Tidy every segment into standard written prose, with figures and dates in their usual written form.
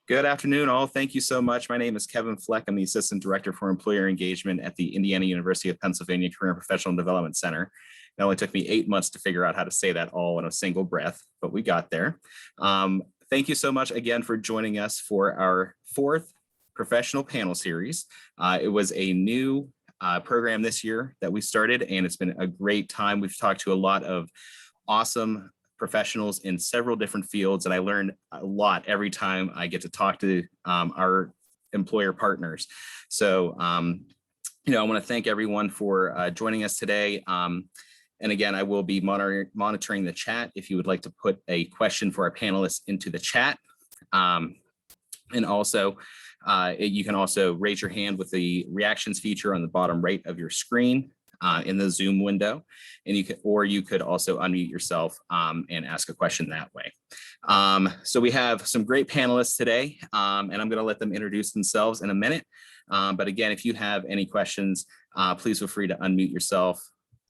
Good afternoon, all. Thank you so much. My name is Kevin Fleck. I'm the Assistant Director for Employer Engagement at the Indiana University of Pennsylvania Career and Professional Development Center. It only took me 8 months to figure out how to say that all in a single breath, but we got there. Thank you so much again for joining us for our fourth professional panel series. It was a new program this year that we started, and it's been a great time. We've talked to a lot of awesome professionals in several different fields, and I learned a lot every time I get to talk to our employer partners. So, I want to thank everyone for joining us today. And again, I will be monitoring the chat if you would like to put a question for our panelists into the chat. And also, you can also raise your hand with the reactions feature on the bottom right of your screen in the Zoom window, and you could also unmute yourself and ask a question that way. So we have some great panelists today, and I'm going to let them introduce themselves in a minute. But again, if you have any questions, please feel free to unmute yourself,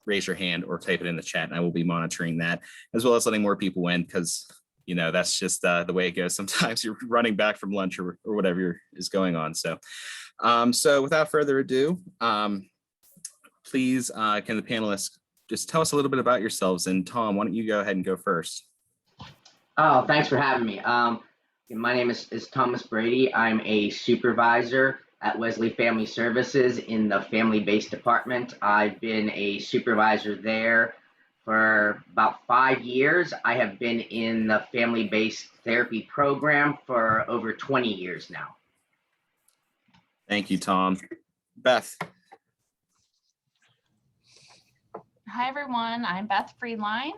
raise your hand, or type it in the chat, and I will be monitoring that, as well as letting more people in, because that's just the way it goes. Sometimes you're running back from lunch or whatever is going on. So, so without further ado, please, can the panelists just tell us a little bit about yourselves? And Tom, why don't you go ahead and go first? Oh, thanks for having me. My name is Thomas Brady. I'm a supervisor at Wesley Family Services in the family-based department. I've been a supervisor there for about 5 years. I have been in the family-based therapy program for over 20 years now. Thank you, Tom. Beth. Hi, everyone. I'm Beth Friedline.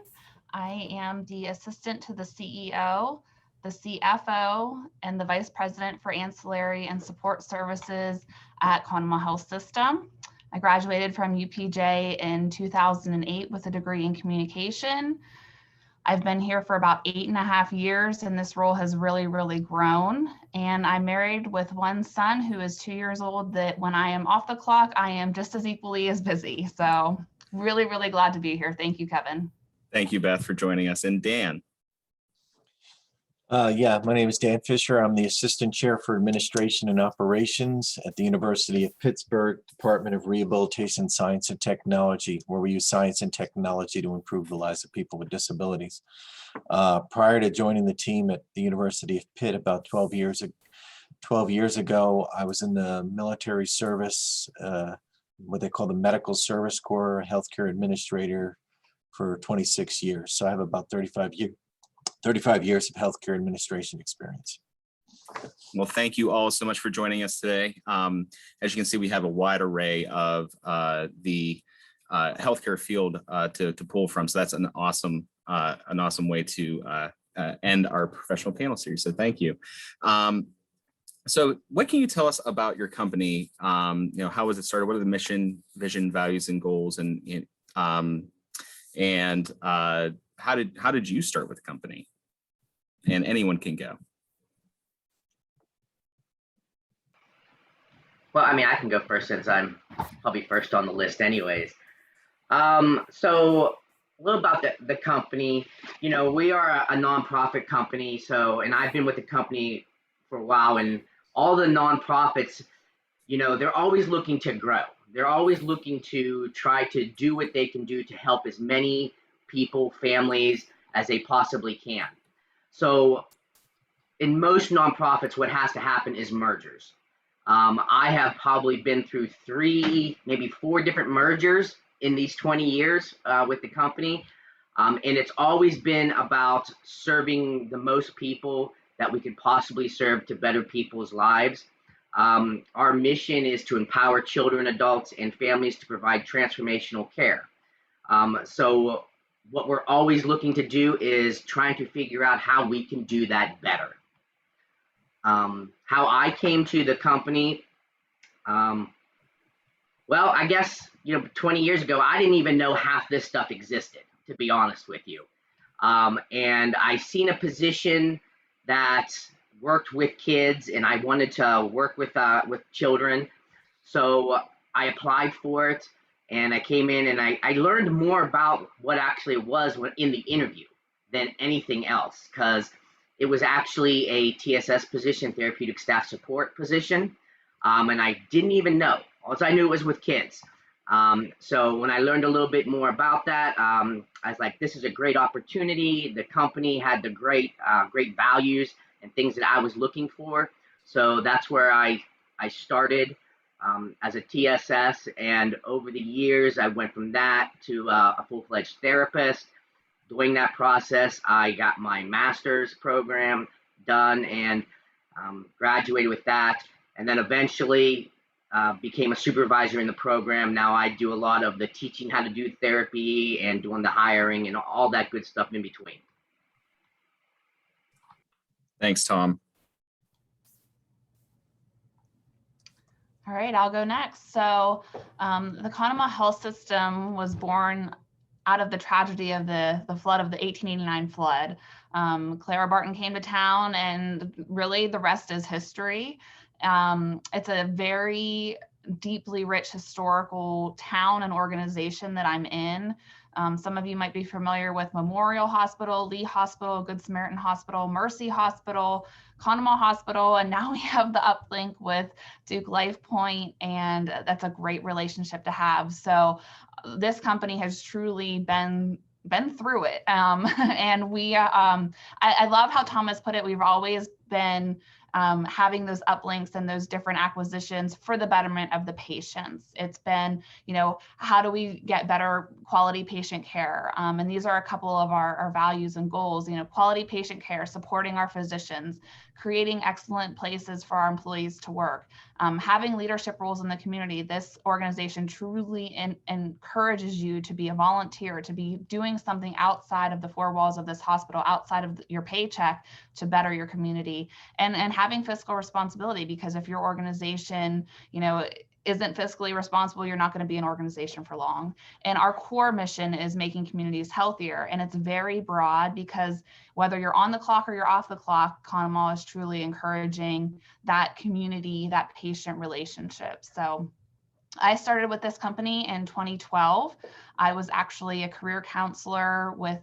I am the assistant to the CEO, the CFO, and the vice president for ancillary and support services at Conemaugh Health System. I graduated from UPJ in 2008 with a degree in communication. I've been here for about 8.5 years, and this role has really, really grown. And I'm married with one son who is 2 years old, that when I am off the clock, I am just as equally as busy. So really, really glad to be here. Thank you, Kevin. Thank you, Beth, for joining us. And Dan. Yeah, my name is Dan Fisher. I'm the Assistant Chair for Administration and Operations at the University of Pittsburgh Department of Rehabilitation, Science and Technology, where we use science and technology to improve the lives of people with disabilities. Prior to joining the team at the University of Pitt about 12 years ago, I was in the military service, what they call the Medical Service Corps, healthcare administrator for 26 years. So I have about 35 years of healthcare administration experience. Well, thank you all so much for joining us today. As you can see, we have a wide array of the healthcare field to pull from. So that's an awesome way to end our professional panel series. So thank you. So what can you tell us about your company? How was it started? What are the mission, vision, values, and goals? And how did you start with the company? And anyone can go. Well, I mean, I can go first since I'm probably first on the list anyways. So a little about the company. We are a nonprofit company. And I've been with the company for a while, and all the nonprofits, they're always looking to grow. They're always looking to try to do what they can do to help as many people, families, as they possibly can. So in most nonprofits, what has to happen is mergers. I have probably been through 3, maybe 4 different mergers in these 20 years with the company. And it's always been about serving the most people that we could possibly serve to better people's lives. Our mission is to empower children, adults, and families to provide transformational care. So what we're always looking to do is trying to figure out how we can do that better. How I came to the company, well, I guess, 20 years ago, I didn't even know half this stuff existed, to be honest with you. And I seen a position that worked with kids, and I wanted to work with children. So I applied for it, and I came in, and I learned more about what actually it was in the interview than anything else, because it was actually a TSS position, therapeutic staff support position. And I didn't even know. All I knew it was with kids. So when I learned a little bit more about that, I was like, this is a great opportunity. The company had the great values and things that I was looking for. So that's where I started as a TSS. And over the years, I went from that to a full-fledged therapist. During that process, I got my master's program done and graduated with that. And then eventually became a supervisor in the program. Now I do a lot of the teaching how to do therapy and doing the hiring and all that good stuff in between. Thanks, Tom. All right, I'll go next. So the Conemaugh Health System was born out of the tragedy of the flood of the 1889 flood. Clara Barton came to town, and really the rest is history. It's a very deeply rich historical town and organization that I'm in. Some of you might be familiar with Memorial Hospital, Lee Hospital, Good Samaritan Hospital, Mercy Hospital, Conemaugh Hospital, and now we have the uplink with Duke LifePoint, and that's a great relationship to have. So this company has truly been through it. And we, I love how Thomas put it. We've always been having those uplinks and those different acquisitions for the betterment of the patients. It's been, you know, how do we get better quality patient care? And these are a couple of our values and goals, you know, quality patient care, supporting our physicians, creating excellent places for our employees to work, having leadership roles in the community. This organization truly encourages you to be a volunteer, to be doing something outside of the four walls of this hospital, outside of your paycheck, to better your community, and having fiscal responsibility, because if your organization, you know, isn't fiscally responsible, you're not going to be an organization for long. And our core mission is making communities healthier. And it's very broad, because whether you're on the clock or you're off the clock, Conemaugh is truly encouraging that community, that patient relationship. So I started with this company in 2012. I was actually a career counselor with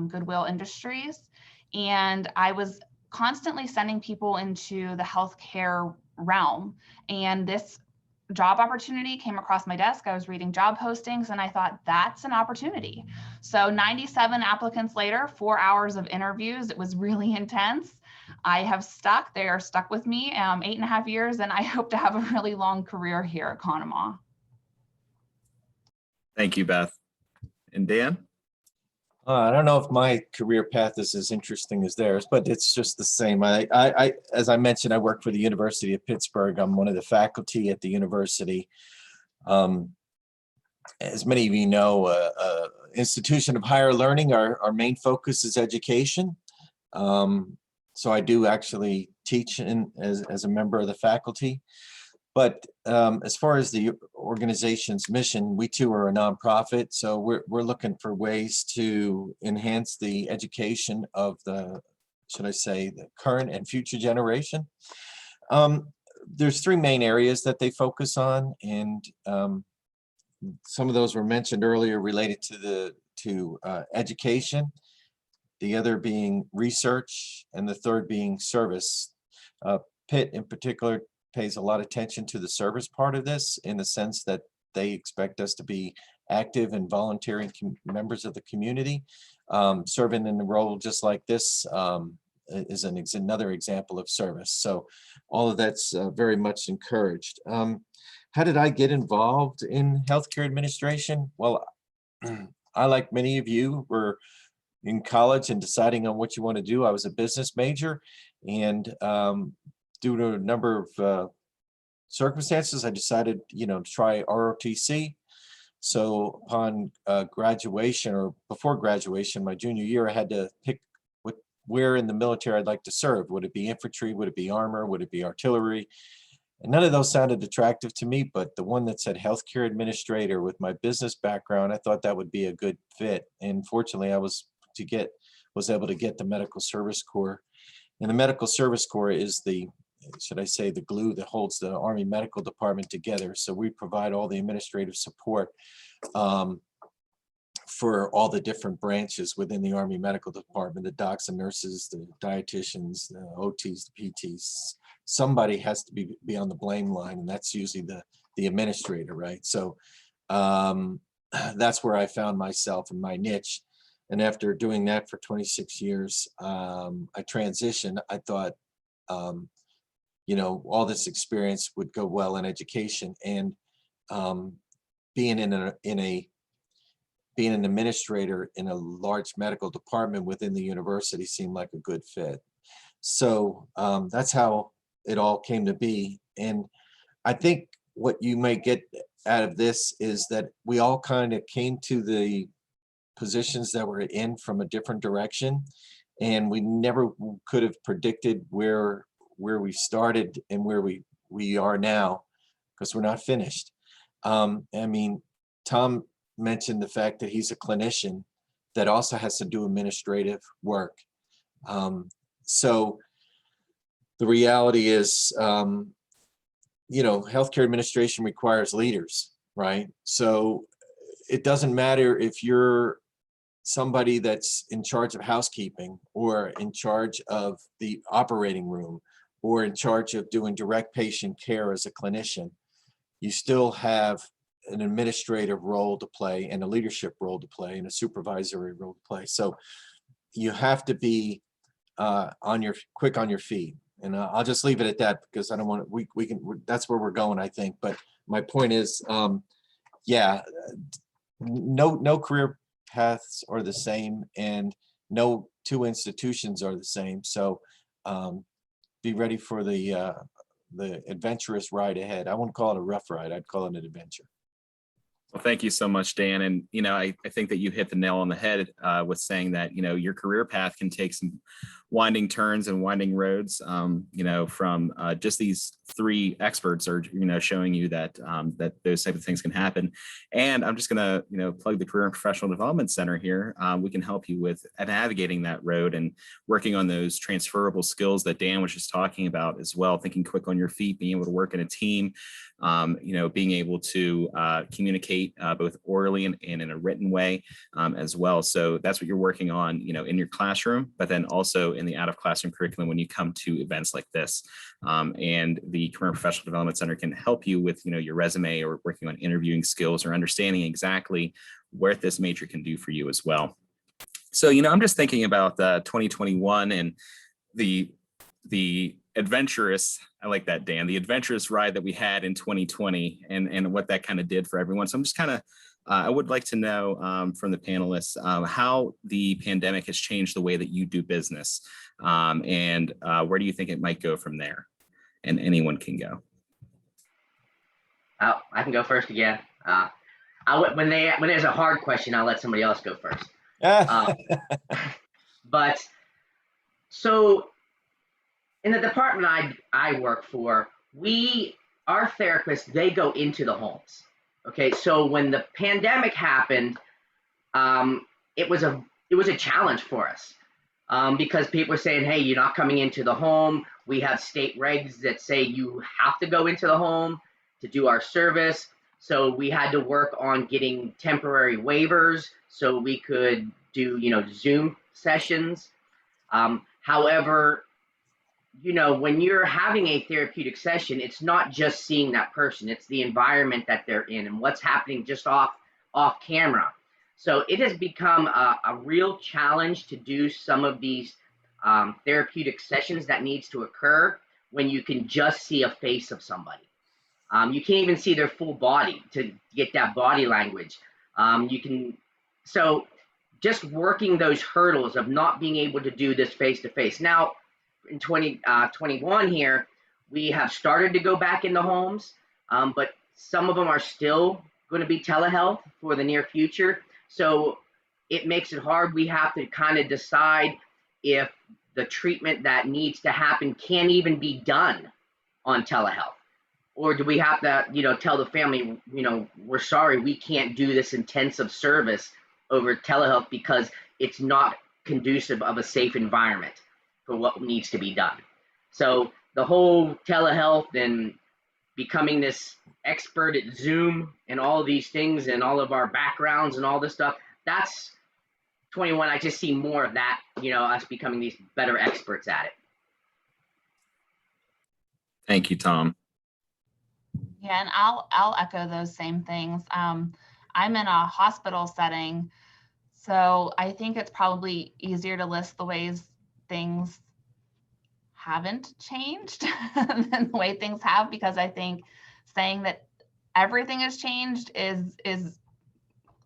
Goodwill Industries, and I was constantly sending people into the healthcare realm. And this job opportunity came across my desk. I was reading job postings and I thought, that's an opportunity. So 97 applicants later, 4 hours of interviews. It was really intense. I have stuck. They are stuck with me 8.5 years, and I hope to have a really long career here at Conemaugh. Thank you, Beth. And Dan? I don't know if my career path is as interesting as theirs, but it's just the same. As I mentioned, I work for the University of Pittsburgh. I'm one of the faculty at the university. As many of you know, institution of higher learning, our main focus is education. So I do actually teach as a member of the faculty. But as far as the organization's mission, we too are a nonprofit, so we're looking for ways to enhance the education of the, should I say, the current and future generation. There's three main areas that they focus on, and some of those were mentioned earlier related to education, the other being research, and the third being service. Pitt in particular pays a lot of attention to the service part of this, in the sense that they expect us to be active and volunteering members of the community. Serving in a role just like this is another example of service. So all of that's very much encouraged. How did I get involved in healthcare administration? Well, I, like many of you, were in college and deciding on what you want to do. I was a business major, and due to a number of circumstances, I decided, to try ROTC. So upon graduation, or before graduation, my junior year, I had to pick where in the military I'd like to serve. Would it be infantry? Would it be armor? Would it be artillery? And none of those sounded attractive to me, but the one that said healthcare administrator, with my business background, I thought that would be a good fit. And fortunately, I was able to get the Medical Service Corps. And the Medical Service Corps is the, should I say, the glue that holds the Army Medical Department together. So we provide all the administrative support for all the different branches within the Army Medical Department, the docs and nurses, the dietitians, the OTs, the PTs. Somebody has to be on the blame line, and that's usually the administrator, right? So that's where I found myself in my niche. And after doing that for 26 years, I transitioned. I thought, you know, all this experience would go well in education, and being being an administrator in a large medical department within the university seemed like a good fit. So that's how it all came to be. And I think what you may get out of this is that we all kind of came to the positions that we're in from a different direction, and we never could have predicted where we started and where we are now, because we're not finished. I mean, Tom mentioned the fact that he's a clinician that also has to do administrative work. So the reality is, you know, healthcare administration requires leaders, right? So it doesn't matter if you're somebody that's in charge of housekeeping, or in charge of the operating room, or in charge of doing direct patient care as a clinician. You still have an administrative role to play, and a leadership role to play, and a supervisory role to play. So you have to be quick on your feet. And I'll just leave it at that, because I don't want to, we can, that's where we're going, I think. But my point is, yeah, no career paths are the same, and no two institutions are the same. So be ready for the adventurous ride ahead. I wouldn't call it a rough ride. I'd call it an adventure. Well, thank you so much, Dan. And, you know, I think that you hit the nail on the head with saying that, you know, your career path can take some winding turns and winding roads, you know, from just these three experts are, you know, showing you that that those type of things can happen. And I'm just going to, you know, plug the Career and Professional Development Center here. We can help you with navigating that road and working on those transferable skills that Dan was just talking about as well, thinking quick on your feet, being able to work in a team, you know, being able to communicate both orally and in a written way as well. So that's what you're working on, you know, in your classroom, but then also in the out of classroom curriculum when you come to events like this. And the Career and Professional Development Center can help you with, you know, your resume, or working on interviewing skills, or understanding exactly what this major can do for you as well. So, you know, I'm just thinking about 2021 and the adventurous, I like that, Dan, the adventurous ride that we had in 2020 and what that kind of did for everyone. So I'm just kind of, I would like to know from the panelists how the pandemic has changed the way that you do business, and where do you think it might go from there? And anyone can go. Oh, I can go first again. When there's a hard question, I'll let somebody else go first. But so in the department I work for, our therapists, they go into the homes. Okay, so when the pandemic happened, it was a challenge for us because people were saying, "Hey, you're not coming into the home. We have state regs that say you have to go into the home to do our service." So we had to work on getting temporary waivers so we could do, you know, Zoom sessions. However, you know, when you're having a therapeutic session, it's not just seeing that person, it's the environment that they're in and what's happening just off camera. So it has become a real challenge to do some of these therapeutic sessions that needs to occur when you can just see a face of somebody. You can't even see their full body to get that body language. So just working those hurdles of not being able to do this face to face. Now, in 2021 here, we have started to go back in the homes, but some of them are still going to be telehealth for the near future. So it makes it hard. We have to kind of decide if the treatment that needs to happen can even be done on telehealth, or do we have to, you know, tell the family, you know, we're sorry, we can't do this intensive service over telehealth because it's not conducive of a safe environment for what needs to be done. So the whole telehealth and becoming this expert at Zoom and all of these things and all of our backgrounds and all this stuff, that's 21. I just see more of that, us becoming these better experts at it. Thank you, Tom. Yeah, and I'll echo those same things. I'm in a hospital setting, so I think it's probably easier to list the ways things haven't changed than the way things have, because I think saying that everything has changed is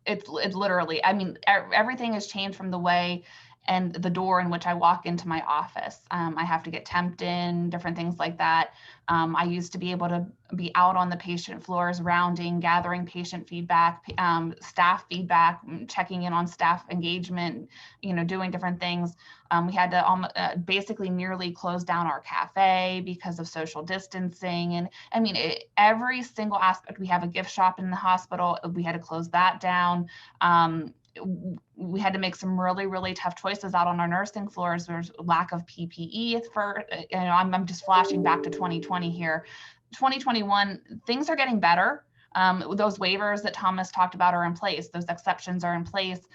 it's literally, I mean, everything has changed from the way and the door in which I walk into my office. I have to get temped in, different things like that. I used to be able to be out on the patient floors, rounding, gathering patient feedback, staff feedback, checking in on staff engagement, doing different things. We had to basically nearly close down our cafe because of social distancing. And I mean, every single aspect. We have a gift shop in the hospital. We had to close that down. We had to make some really, really tough choices out on our nursing floors. There's lack of PPE for, I'm just flashing back to 2020 here. 2021, things are getting better. Those waivers that Thomas talked about are in place. Those exceptions are in place.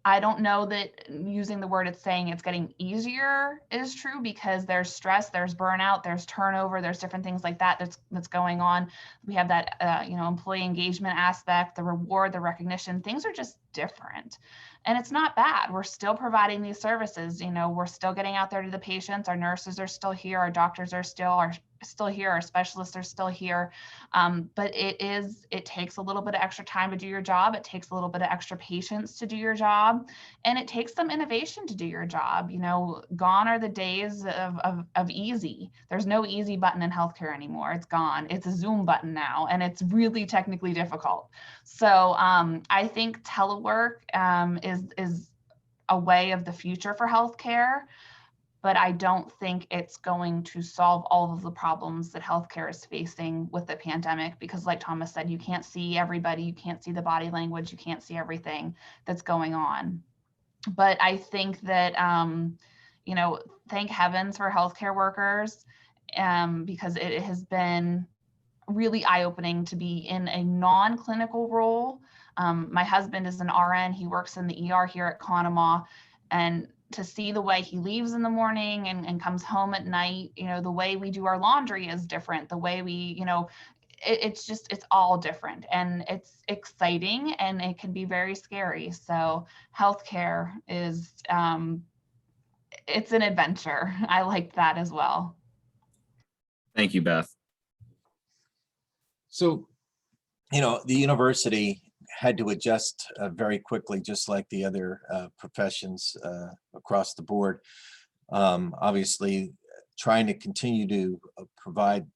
I don't know that using the word it's saying it's getting easier is true, because there's stress, there's burnout, there's turnover, there's different things like that that's going on. We have that employee engagement aspect, the reward, the recognition. Things are just different, and it's not bad. We're still providing these services. We're still getting out there to the patients. Our nurses are still here. Our doctors are still here. Our specialists are still here. But it takes a little bit of extra time to do your job. It takes a little bit of extra patience to do your job, and it takes some innovation to do your job. Gone are the days of easy. There's no easy button in healthcare anymore. It's gone. It's a Zoom button now, and it's really technically difficult. So I think telework is a way of the future for healthcare, but I don't think it's going to solve all of the problems that healthcare is facing with the pandemic, because like Thomas said, you can't see everybody, you can't see the body language, you can't see everything that's going on. But I think that, thank heavens for healthcare workers, because it has been really eye-opening to be in a non-clinical role. My husband is an RN. He works in the ER here at Conemaugh, and to see the way he leaves in the morning and comes home at night, the way we do our laundry is different. The way we, it's all different, and it's exciting, and it can be very scary. So healthcare is, it's an adventure. I like that as well. Thank you, Beth. So, the university had to adjust very quickly, just like the other professions across the board. Obviously, trying to continue to provide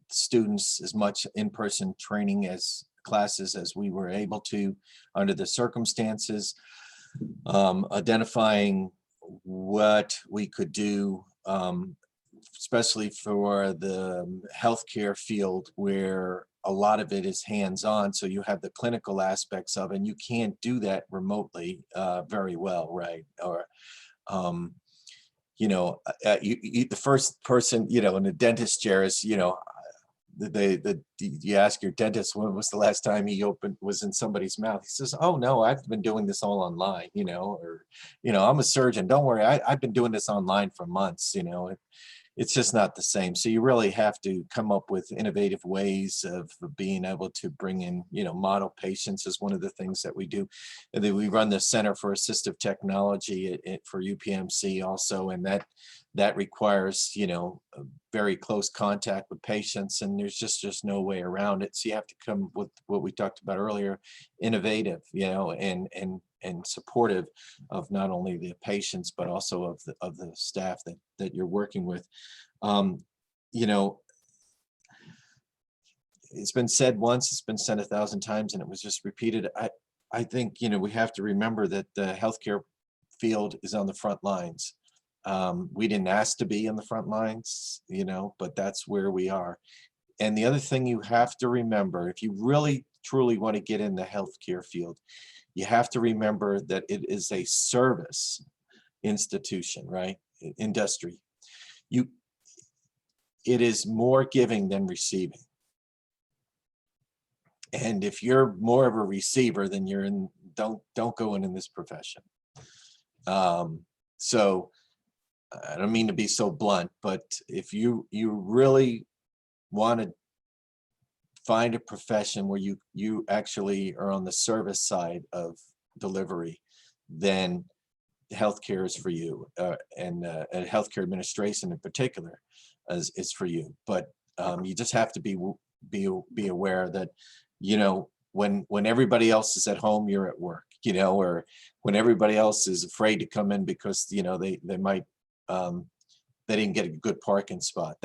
students as much in-person training as classes as we were able to under the circumstances, identifying what we could do, especially for the healthcare field, where a lot of it is hands-on. So you have the clinical aspects of it, and you can't do that remotely very well, right? Or, the first person, in the dentist chair is, you ask your dentist, when was the last time he was in somebody's mouth? He says, oh no, I've been doing this all online, or, I'm a surgeon, don't worry, I've been doing this online for months, it's just not the same. So you really have to come up with innovative ways of being able to bring in, model patients is one of the things that we do. And then we run the Center for Assistive Technology for UPMC also, and that requires, a very close contact with patients, and there's just no way around it. So you have to come with what we talked about earlier, innovative, and supportive of not only the patients, but also of the staff that you're working with. It's been said once, it's been said 1,000 times, and it was just repeated. I think, we have to remember that the healthcare field is on the front lines. We didn't ask to be on the front lines, but that's where we are. And the other thing you have to remember, if you really truly want to get in the healthcare field, you have to remember that it is a service institution, right? Industry. It is more giving than receiving. And if you're more of a receiver, then you're in, don't go in this profession. So I don't mean to be so blunt, but if you really want to find a profession where you actually are on the service side of delivery, then healthcare is for you, and healthcare administration in particular is for you. But you just have to be aware that, you know, when everybody else is at home, you're at work, you know, or when everybody else is afraid to come in because, you know, they might they didn't get a good parking spot.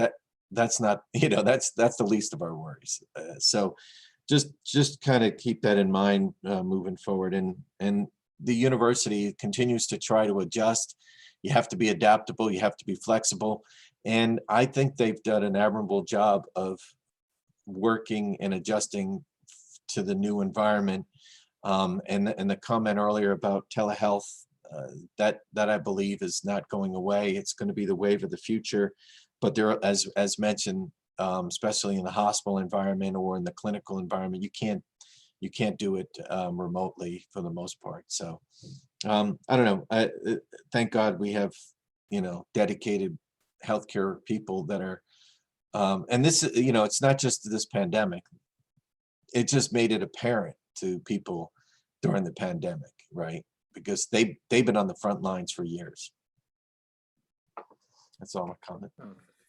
That's not, you know, that's the least of our worries. So just kind of keep that in mind moving forward. And the university continues to try to adjust. You have to be adaptable. You have to be flexible. And I think they've done an admirable job of working and adjusting to the new environment. And the comment earlier about telehealth, that I believe is not going away. It's going to be the wave of the future. But there, as mentioned, especially in the hospital environment or in the clinical environment, you can't do it remotely for the most part. So I don't know. Thank God we have, you know, dedicated healthcare people that are, and this, you know, it's not just this pandemic. It just made it apparent to people during the pandemic, right? Because they've been on the front lines for years. That's all my comment.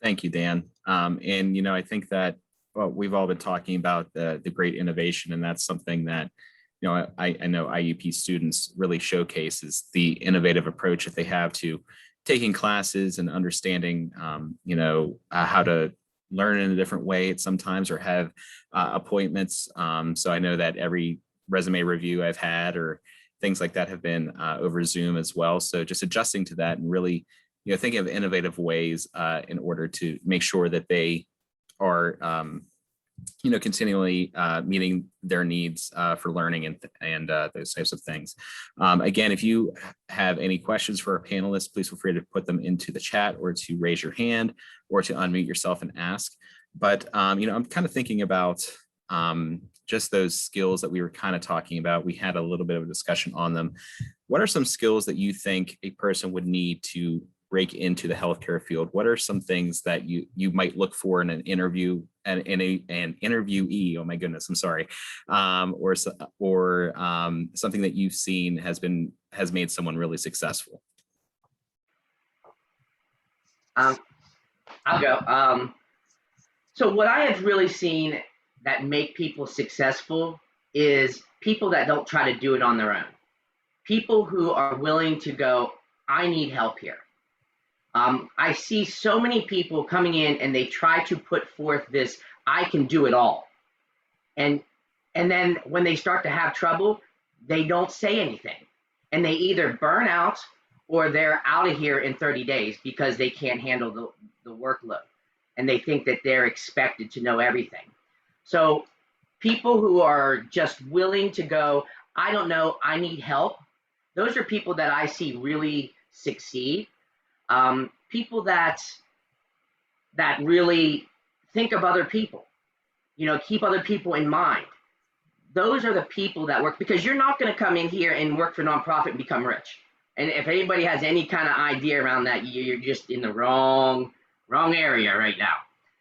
Thank you, Dan. And, you know, I think that, well, we've all been talking about the great innovation, and that's something that, you know, I know IUP students really showcases the innovative approach that they have to taking classes and understanding, you know, how to learn in a different way at sometimes, or have appointments. So I know that every resume review I've had or things like that have been over Zoom as well. So just adjusting to that and really, you know, thinking of innovative ways in order to make sure that they are, you know, continually meeting their needs for learning and those types of things. Again, if you have any questions for our panelists, please feel free to put them into the chat or to raise your hand or to unmute yourself and ask. But, you know, I'm kind of thinking about just those skills that we were kind of talking about. We had a little bit of a discussion on them. What are some skills that you think a person would need to break into the healthcare field? What are some things that you might look for in an interview and in an interviewee? Oh my goodness, I'm sorry, or something that you've seen has made someone really successful. I'll go. So what I have really seen that make people successful is people that don't try to do it on their own. People who are willing to go, I need help here. I see so many people coming in and they try to put forth this, I can do it all. And then when they start to have trouble, they don't say anything. And they either burn out or they're out of here in 30 days because they can't handle the workload. And they think that they're expected to know everything. So people who are just willing to go, I don't know, I need help. Those are people that I see really succeed. People that really think of other people, you know, keep other people in mind. Those are the people that work, because you're not going to come in here and work for nonprofit and become rich. And if anybody has any kind of idea around that, you're just in the wrong area right now.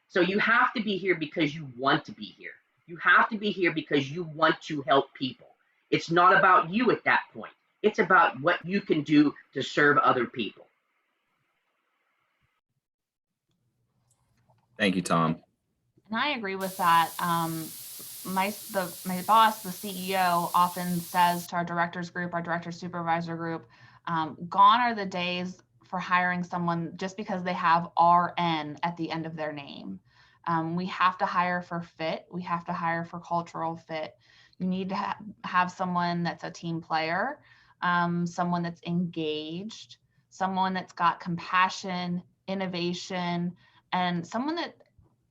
So you have to be here because you want to be here. You have to be here because you want to help people. It's not about you at that point. It's about what you can do to serve other people. Thank you, Tom. And I agree with that. My boss, the CEO, often says to our directors group, our director supervisor group, gone are the days for hiring someone just because they have RN at the end of their name. We have to hire for fit. We have to hire for cultural fit. You need to have someone that's a team player, someone that's engaged, someone that's got compassion, innovation, and someone that,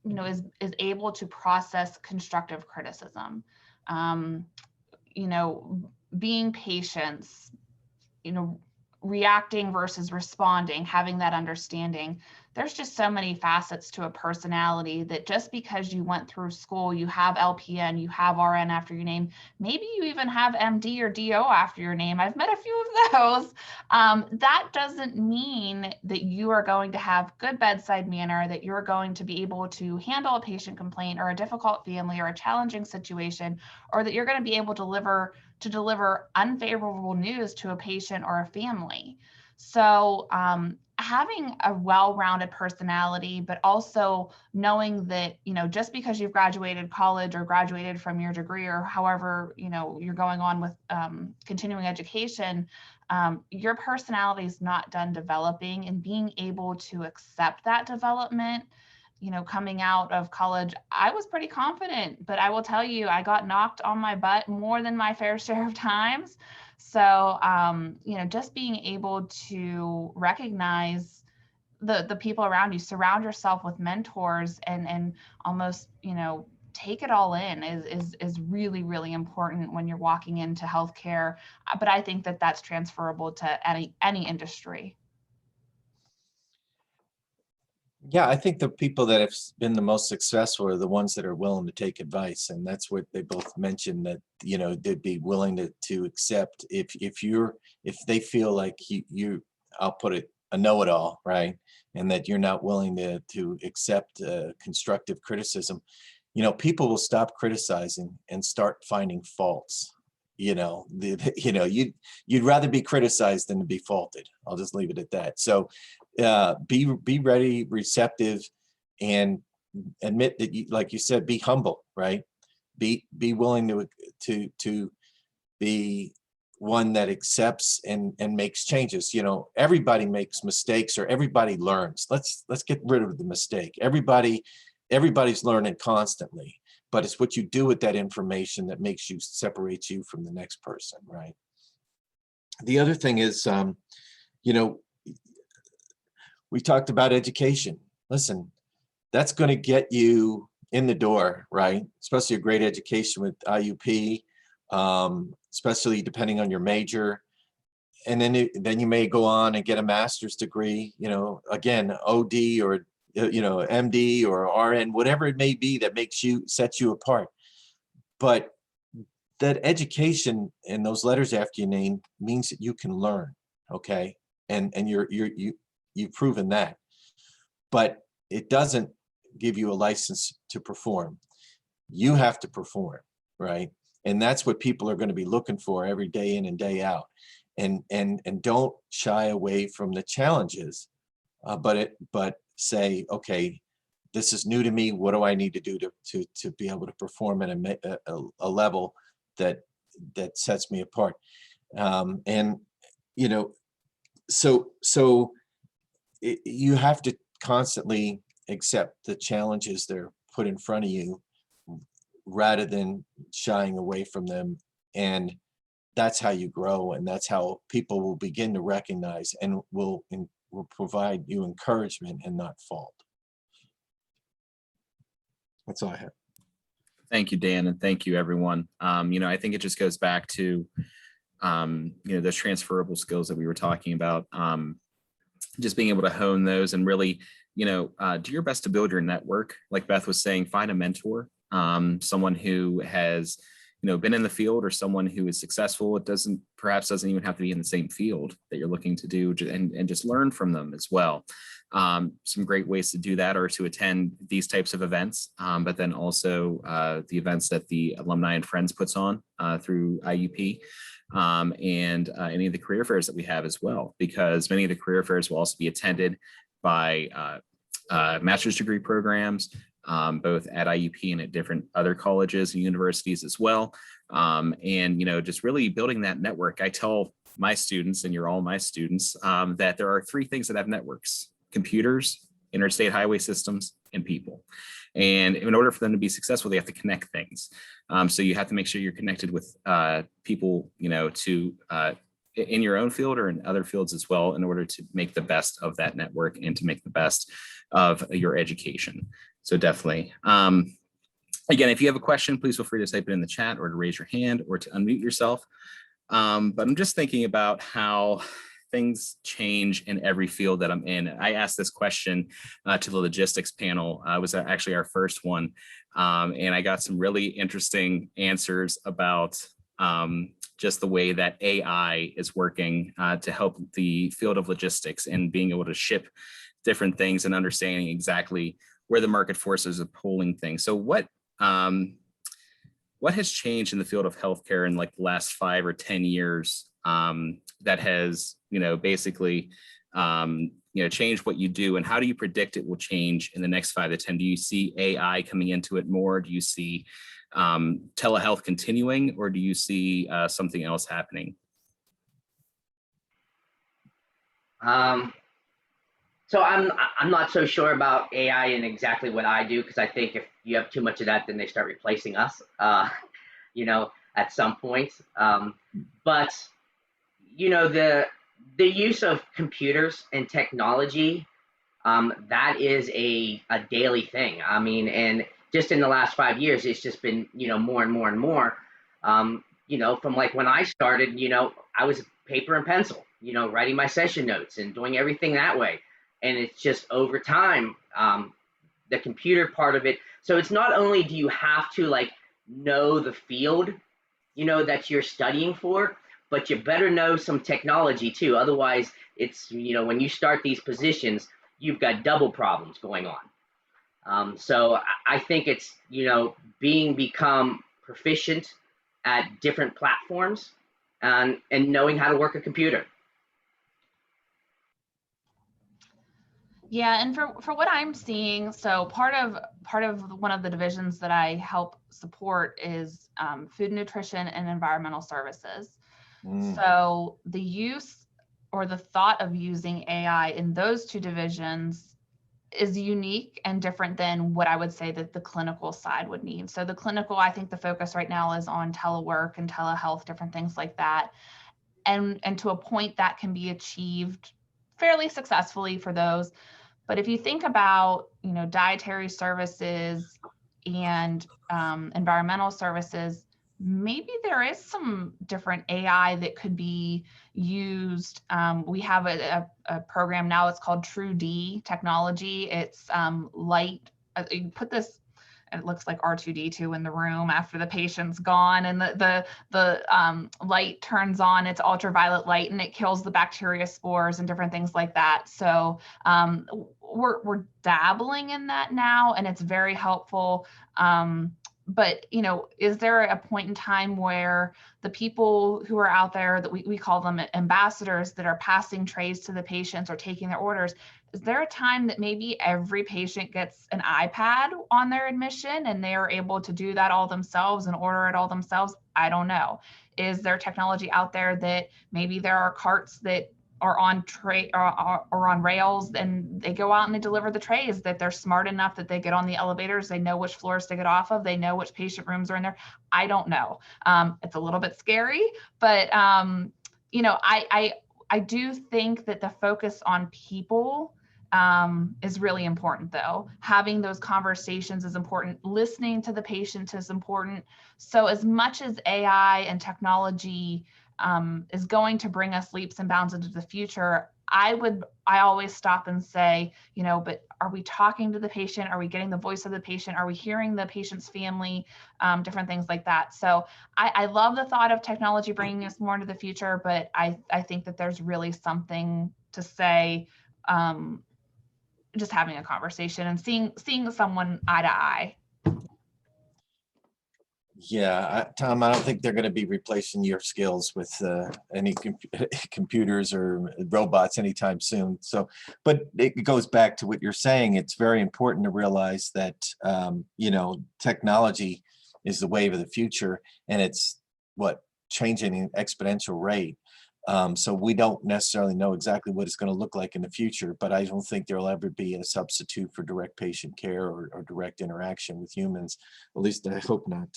you know, is able to process constructive criticism. You know, being patient, you know, reacting versus responding, having that understanding. There's just so many facets to a personality that just because you went through school, you have LPN, you have RN after your name, maybe you even have MD or DO after your name. I've met a few of those. That doesn't mean that you are going to have good bedside manner, that you're going to be able to handle a patient complaint or a difficult family or a challenging situation, or that you're going to be able to deliver unfavorable news to a patient or a family. So having a well-rounded personality, but also knowing that, just because you've graduated college or graduated from your degree or however, you're going on with continuing education, your personality is not done developing, and being able to accept that development. Coming out of college, I was pretty confident, but I will tell you, I got knocked on my butt more than my fair share of times. So, just being able to recognize the people around you, surround yourself with mentors, and almost, take it all in is really, really important when you're walking into healthcare. But I think that that's transferable to any industry. Yeah, I think the people that have been the most successful are the ones that are willing to take advice, and that's what they both mentioned, that they'd be willing to accept if they feel like I'll put it, a know-it-all, right, and that you're not willing to accept constructive criticism. People will stop criticizing and start finding faults. You'd rather be criticized than to be faulted. I'll just leave it at that. So be ready, receptive, and admit that like you said, be humble, right? Be willing to be one that accepts and makes changes. Everybody makes mistakes, or everybody learns. Let's get rid of the mistake. Everybody's learning constantly, but it's what you do with that information that separates you from the next person, right? The other thing is, we talked about education. Listen, that's going to get you in the door, right? Especially a great education with IUP, especially depending on your major. And then you may go on and get a master's degree, again, OD or, MD or RN, whatever it may be that sets you apart. But that education and those letters after your name means that you can learn, okay? And you've proven that, but it doesn't give you a license to perform. You have to perform, right? And that's what people are going to be looking for every day in and day out. And don't shy away from the challenges, but say, okay, this is new to me. What do I need to do to be able to perform at a level that sets me apart? So you have to constantly accept the challenges that are put in front of you rather than shying away from them. And that's how you grow, and that's how people will begin to recognize and will provide you encouragement and not fault. That's all I have. Thank you, Dan, and thank you, everyone. I think it just goes back to, those transferable skills that we were talking about, just being able to hone those and really, do your best to build your network. Like Beth was saying, find a mentor, someone who has, been in the field, or someone who is successful. It perhaps doesn't even have to be in the same field that you're looking to do, and just learn from them as well. Some great ways to do that are to attend these types of events, but then also the events that the Alumni and Friends puts on through IUP, and any of the career fairs that we have as well, because many of the career fairs will also be attended by master's degree programs, both at IUP and at different other colleges and universities as well. And, just really building that network. I tell my students, and you're all my students, that there are three things that have networks: computers, interstate highway systems, and people. And in order for them to be successful, they have to connect things. So you have to make sure you're connected with people, in your own field or in other fields as well, in order to make the best of that network and to make the best of your education. So definitely. Again, if you have a question, please feel free to type it in the chat, or to raise your hand, or to unmute yourself. But I'm just thinking about how things change in every field that I'm in? I asked this question to the logistics panel. It was actually our first one. And I got some really interesting answers about just the way that AI is working to help the field of logistics and being able to ship different things and understanding exactly where the market forces are pulling things. So what has changed in the field of healthcare in like the last 5 or 10 years that has, basically, changed what you do, and how do you predict it will change in the next 5 to 10? Do you see AI coming into it more? Do you see telehealth continuing, or do you see something else happening? So I'm not so sure about AI and exactly what I do, because I think if you have too much of that, then they start replacing us, at some point. But the use of computers and technology, that is a daily thing. I mean, and just in the last 5 years, it's just been more and more and more. From like when I started, I was paper and pencil, writing my session notes and doing everything that way. And it's just over time, the computer part of it. So it's not only do you have to like know the field, that you're studying for, but you better know some technology too. Otherwise, it's, when you start these positions, you've got double problems going on. So I think it's, become proficient at different platforms and knowing how to work a computer. Yeah, and for what I'm seeing, so part of one of the divisions that I help support is food nutrition and environmental services. So the use or the thought of using AI in those two divisions is unique and different than what I would say that the clinical side would need. So the clinical, I think the focus right now is on telework and telehealth, different things like that. And to a point that can be achieved fairly successfully for those. But if you think about, dietary services and environmental services, maybe there is some different AI that could be used. We have a program now, it's called TrueD technology. It's light, you put this, it looks like R2D2 in the room after the patient's gone, and the light turns on, it's ultraviolet light, and it kills the bacteria spores and different things like that. So we're dabbling in that now, and it's very helpful. But, is there a point in time where the people who are out there that we call them ambassadors that are passing trays to the patients or taking their orders, is there a time that maybe every patient gets an iPad on their admission and they are able to do that all themselves and order it all themselves? I don't know. Is there technology out there that maybe there are carts that are on tray or on rails, and they go out and they deliver the trays, that they're smart enough that they get on the elevators, they know which floors to get off of, they know which patient rooms are in there? I don't know. It's a little bit scary, but I do think that the focus on people is really important, though. Having those conversations is important. Listening to the patient is important. So as much as AI and technology is going to bring us leaps and bounds into the future, I always stop and say, but are we talking to the patient? Are we getting the voice of the patient? Are we hearing the patient's family? Different things like that. So I love the thought of technology bringing us more into the future, but I think that there's really something to say, just having a conversation and seeing someone eye to eye. Yeah, Tom, I don't think they're going to be replacing your skills with any computers or robots anytime soon. So, but it goes back to what you're saying. It's very important to realize that, technology is the wave of the future, and it's changing at an exponential rate. So we don't necessarily know exactly what it's going to look like in the future, but I don't think there'll ever be a substitute for direct patient care or direct interaction with humans. At least I hope not.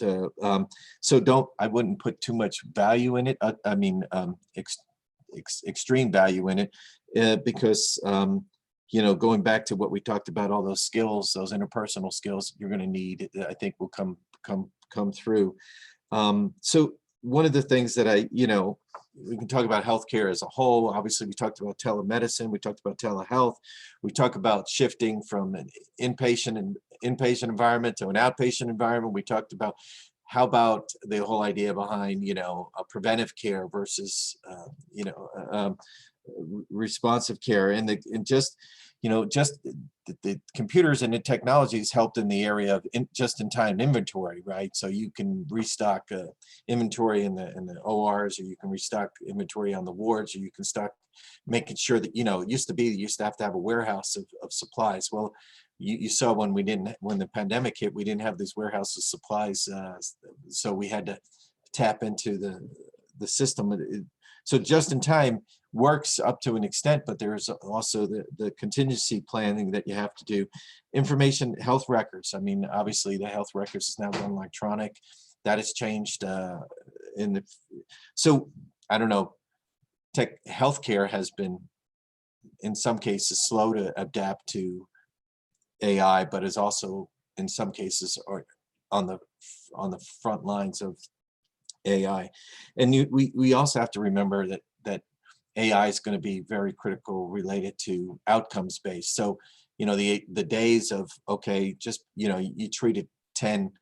So I wouldn't put too much value in it. Extreme value in it, because going back to what we talked about, all those skills, those interpersonal skills you're going to need, I think will come through. So one of the things that we can talk about healthcare as a whole. Obviously, we talked about telemedicine, we talked about telehealth, we talk about shifting from an inpatient environment to an outpatient environment. We talked about how about the whole idea behind, a preventive care versus, responsive care, and the computers and the technologies helped in the area of just-in-time inventory, right? So you can restock inventory in the ORs, or you can restock inventory on the wards, or you can stock, making sure that, it used to have to have a warehouse of supplies. Well, you saw when the pandemic hit, we didn't have these warehouses of supplies, so we had to tap into the system. So just-in-time works up to an extent, but there's also the contingency planning that you have to do. Information health records. I mean, obviously the health records is now done electronic. That has changed so I don't know, healthcare has been in some cases slow to adapt to AI, but is also in some cases are on the front lines of AI. And we also have to remember that AI is going to be very critical related to outcomes based. So, the days of, okay, just, you treated 10,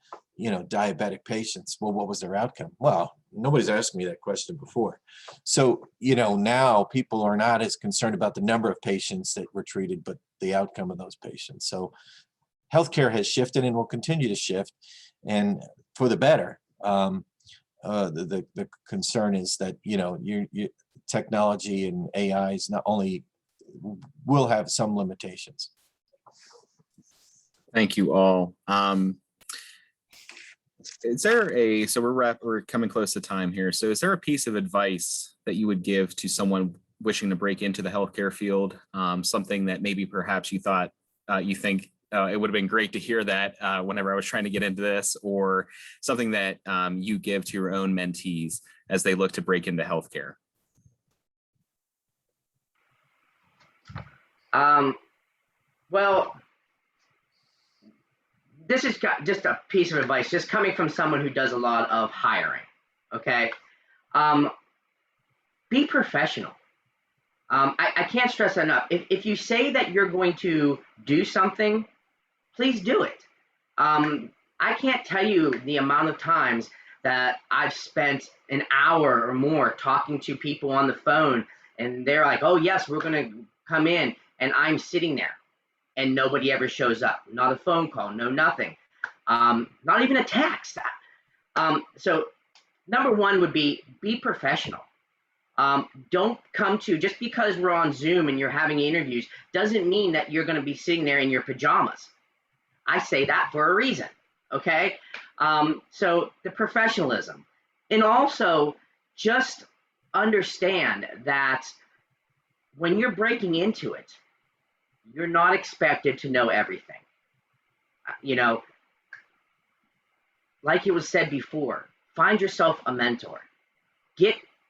diabetic patients. Well, what was their outcome? Well, nobody's asked me that question before. So, now people are not as concerned about the number of patients that were treated, but the outcome of those patients. So healthcare has shifted and will continue to shift, and for the better. The concern is that, technology and AI is not only will have some limitations. Thank you all. Is there so we're coming close to time here. So is there a piece of advice that you would give to someone wishing to break into the healthcare field? Something that maybe perhaps you thought, you think it would have been great to hear that whenever I was trying to get into this, or something that you give to your own mentees as they look to break into healthcare? Well, this is just a piece of advice, just coming from someone who does a lot of hiring. Okay, be professional. I can't stress enough. If you say that you're going to do something, please do it. I can't tell you the amount of times that I've spent an hour or more talking to people on the phone, and they're like, oh yes, we're going to come in, and I'm sitting there and nobody ever shows up. Not a phone call, no nothing. Not even a text. So number one would be professional. Don't come to, just because we're on Zoom and you're having interviews doesn't mean that you're going to be sitting there in your pajamas. I say that for a reason. Okay. So the professionalism, and also just understand that when you're breaking into it, you're not expected to know everything. Like it was said before, find yourself a mentor.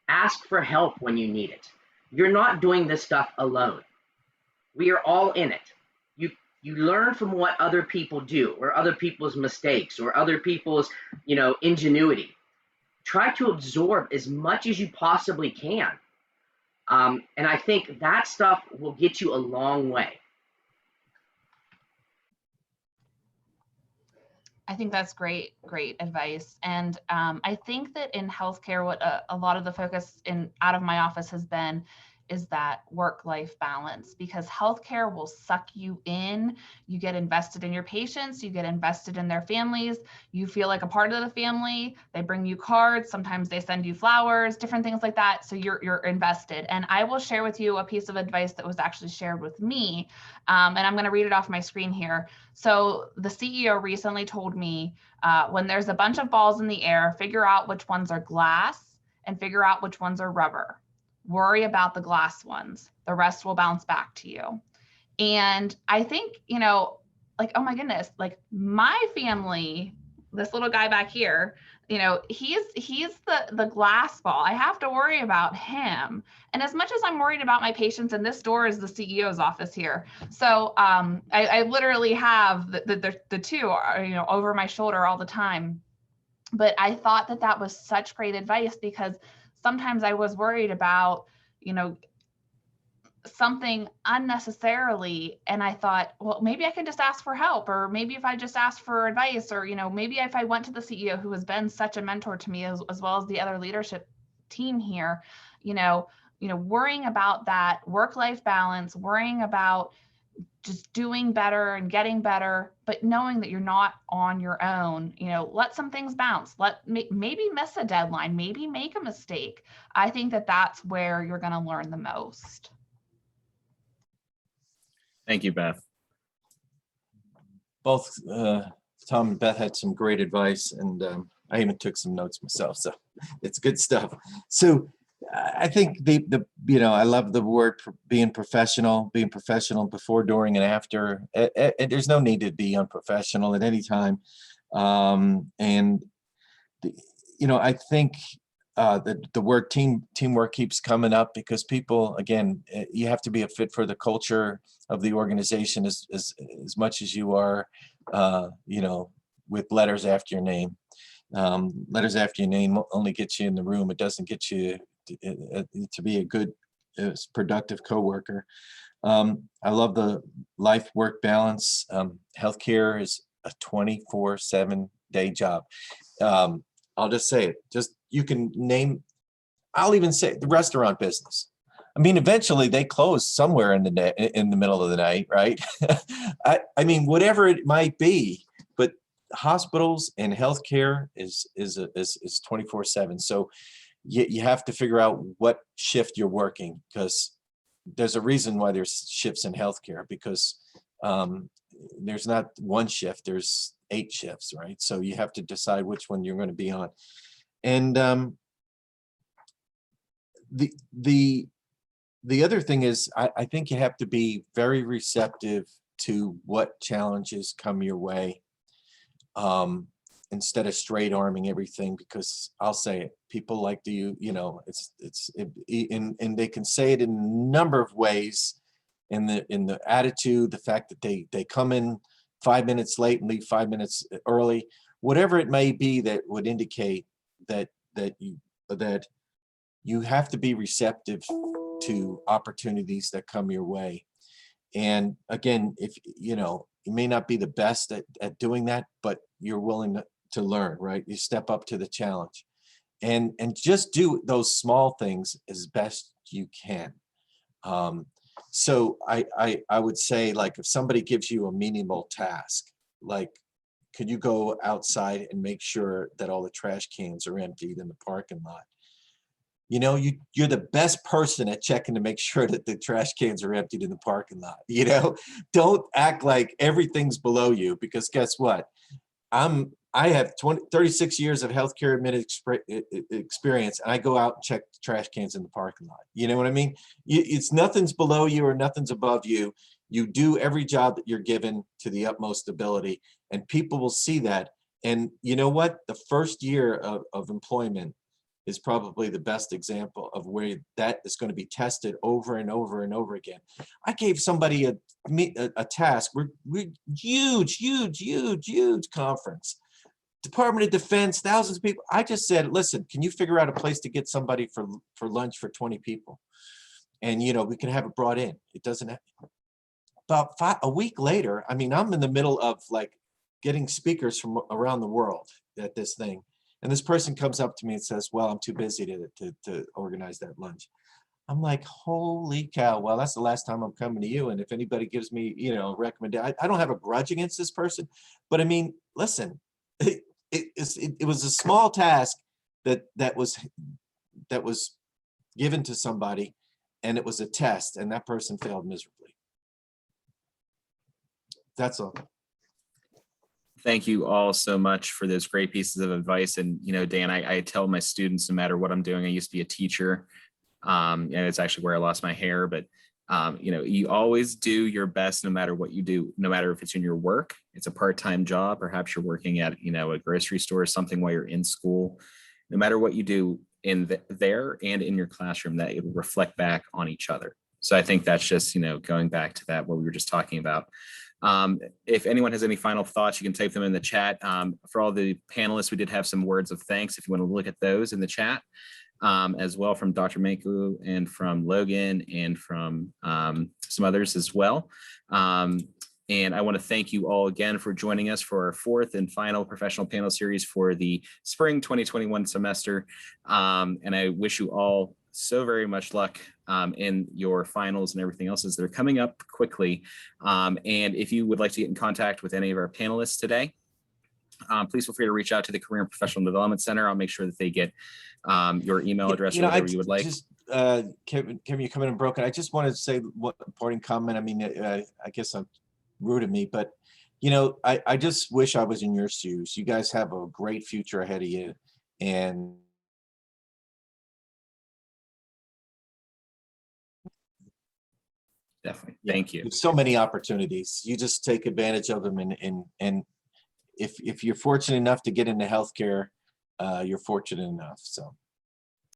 Ask for help when you need it. You're not doing this stuff alone. We are all in it. You learn from what other people do, or other people's mistakes, or other people's, ingenuity. Try to absorb as much as you possibly can. And I think that stuff will get you a long way. I think that's great advice. And I think that in healthcare, what a lot of the focus out of my office has been is that work-life balance, because healthcare will suck you in. You get invested in your patients, you get invested in their families, you feel like a part of the family. They bring you cards, sometimes they send you flowers, different things like that. So you're invested. And I will share with you a piece of advice that was actually shared with me. And I'm going to read it off my screen here. So the CEO recently told me, when there's a bunch of balls in the air, figure out which ones are glass and figure out which ones are rubber. Worry about the glass ones. The rest will bounce back to you. And I think, like, oh my goodness, like my family, this little guy back here, he's the glass ball. I have to worry about him. And as much as I'm worried about my patients, and this door is the CEO's office here. So I literally have the two, over my shoulder all the time. But I thought that that was such great advice, because sometimes I was worried about, you know, something unnecessarily. And I thought, well, maybe I can just ask for help, or maybe if I just ask for advice, or, you know, maybe if I went to the CEO, who has been such a mentor to me, as well as the other leadership team here, you know, worrying about that work-life balance, worrying about just doing better and getting better, but knowing that you're not on your own. You know, let some things bounce, maybe miss a deadline, maybe make a mistake. I think that that's where you're going to learn the most. Thank you, Beth. Both Tom and Beth had some great advice, and I even took some notes myself, so it's good stuff. So I think I love the word being professional before, during, and after. There's no need to be unprofessional at any time. I think the word teamwork keeps coming up, because people, again, you have to be a fit for the culture of the organization as much as you are, with letters after your name. Letters after your name only get you in the room. It doesn't get you to be a good, productive coworker. I love the life-work balance. Healthcare is a 24/7 day job. I'll just say it. You can name. I'll even say the restaurant business. I mean, eventually they close somewhere in the middle of the night, right? I mean, whatever it might be, but hospitals and healthcare is 24/7. So you have to figure out what shift you're working, because there's a reason why there's shifts in healthcare, because there's not one shift, there's 8 shifts, right? So you have to decide which one you're going to be on. And the other thing is, I think you have to be very receptive to what challenges come your way, instead of straight arming everything, because I'll say it, people like to, and they can say it in a number of ways, in the attitude, the fact that they come in 5 minutes late and leave 5 minutes early, whatever it may be, that would indicate that you have to be receptive to opportunities that come your way. And again, if you may not be the best at doing that, but you're willing to learn, right? You step up to the challenge, and just do those small things as best you can. So I would say, like, if somebody gives you a menial task, like, could you go outside and make sure that all the trash cans are emptied in the parking lot? You're the best person at checking to make sure that the trash cans are emptied in the parking lot. Don't act like everything's below you, because guess what? I have 36 years of healthcare experience, and I go out and check the trash cans in the parking lot. You know what I mean? It's nothing's below you or nothing's above you. You do every job that you're given to the utmost ability, and people will see that. And you know what? The first year of employment is probably the best example of where that is going to be tested over and over and over again. I gave somebody a task. We're huge conference. Department of Defense, thousands of people. I just said, listen, can you figure out a place to get somebody for lunch for 20 people? And, we can have it brought in. It doesn't have, about a week later, I mean, I'm in the middle of like getting speakers from around the world at this thing. And this person comes up to me and says, well, I'm too busy to organize that lunch. I'm like, holy cow. Well, that's the last time I'm coming to you. And if anybody gives me, a recommendation, I don't have a grudge against this person, but I mean, listen, it was a small task that was given to somebody, and it was a test, and that person failed miserably. That's all. Thank you all so much for those great pieces of advice. And, Dan, I tell my students, no matter what I'm doing, I used to be a teacher, and it's actually where I lost my hair, but you always do your best no matter what you do, no matter if it's in your work, it's a part-time job, perhaps you're working at, a grocery store or something while you're in school, no matter what you do there and in your classroom, that it will reflect back on each other. So I think that's just, going back to that, what we were just talking about. If anyone has any final thoughts, you can type them in the chat. For all the panelists, we did have some words of thanks if you want to look at those in the chat, as well from Dr. Manku and from Logan and from some others as well. And I want to thank you all again for joining us for our fourth and final professional panel series for the spring 2021 semester. And I wish you all so very much luck in your finals and everything else as they're coming up quickly. And if you would like to get in contact with any of our panelists today, please feel free to reach out to the Career and Professional Development Center. I'll make sure that they get your email address or whatever you would like. Kevin, you come in and broken. I just wanted to say what parting comment. I mean, I guess I'm rude of me, but I just wish I was in your shoes. You guys have a great future ahead of you, and Definitely. Thank you. there's so many opportunities. You just take advantage of them, and if you're fortunate enough to get into healthcare, you're fortunate enough. So